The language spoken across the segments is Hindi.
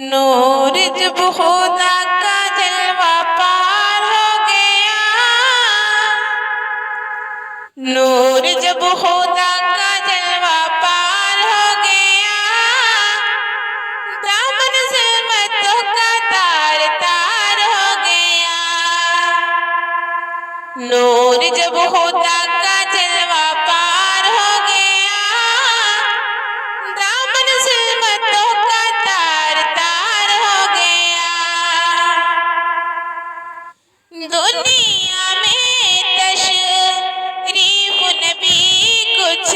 नूर जब खुदा का जलवा पार हो गया, नूर जब खुदा का जलवा पार हो गया, दामन ज़ुल्मतों का तार तार हो गया। नूर जब खुदा का जलवा पार हो गया, दामन ज़ुल्मतों का तार तार हो गया। दुनिया में तशरीफ नबी कुछ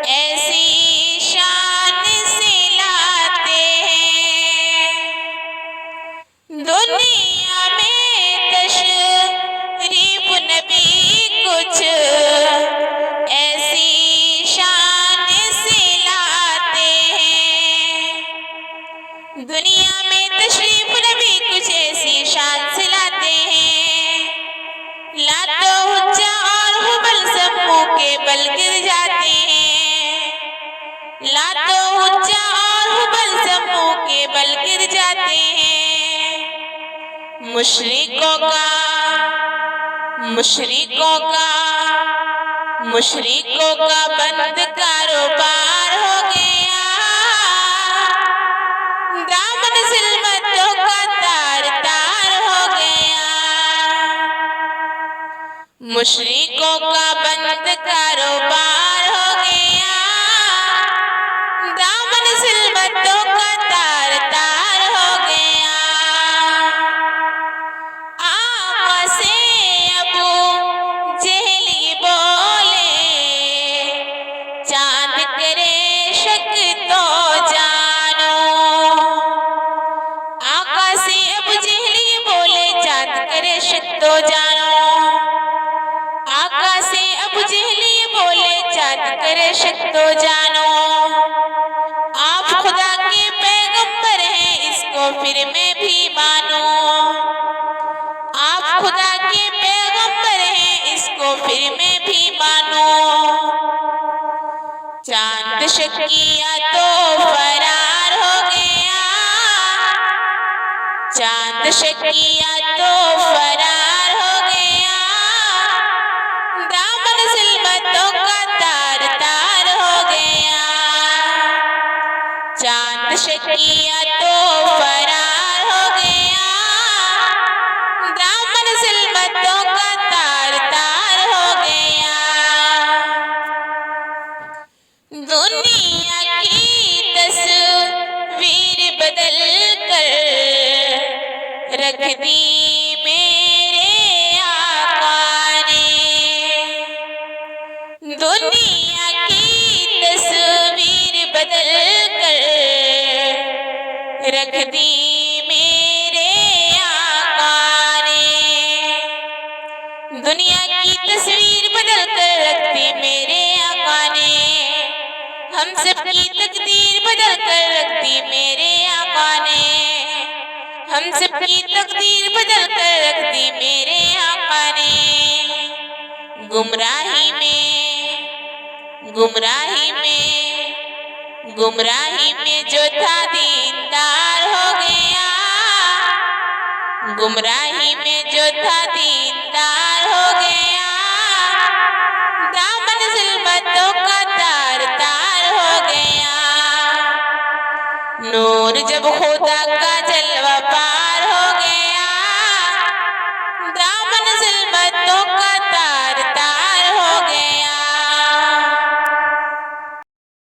ऐसी शान से लाते हैं, दुनिया में तशरीफ नबी कुछ ऐसी शान से लाते हैं, दुनिया में तशरीफ नबी कुछ ऐसी शान से लाते हैं। लातो हुज्जा और हुबल सब मुंह के बल गिर जाते हैं, लातो हुज्जा और हुबल सब मुंह के बल गिर जाते हैं। मुशरिकों का बंद कारोबार हो गया, दामन ज़ुल्मतों का तार तार हो गया। मुशरिकों का बंद कारोबार हो गया, दामन ज़ुल्मतों का तार तार हो गया। आका से अबू जहल ये बोले, चांद करे शक तो जानो। आका से अबू जहल ये बोले, चांद करे शक तो जानो। आका से अबू जहल ये बोले, चांद करे शक तो जानो। आप खुदा के पैगंबर हैं, इसको फिर मैं भी मानो। आप खुदा के पैगंबर हैं, इसको फिर मैं भी मानो। चांद शकिया तो फरार हो गया, चांद शकिया तो फरार हो गया, दामन ज़ुल्मतों का तार तार हो गया। चांद शकिया तो फरार हो गया, दामन ज़ुल्मतों का तार तार हो गया। दुनिया की तस्वीर बदल कर रख दी मेरे आका ने, दुनिया की तस्वीर बदल कर रख दी मेरे आका ने, दुनिया की तस्वीर बदल कर रख दी मेरे आका ने। हम सबकी तकदीर बदल कर रख दी मेरे आका ने, हम सबकी तकदीर बदल कर रख दी मेरे आका ने। गुमराही में जो था दीनदार हो गया, गुमराही में जो था दीनदार हो गया, दामन ज़ुल्मतों का तार तार हो गया। नूर जब खुदा का जल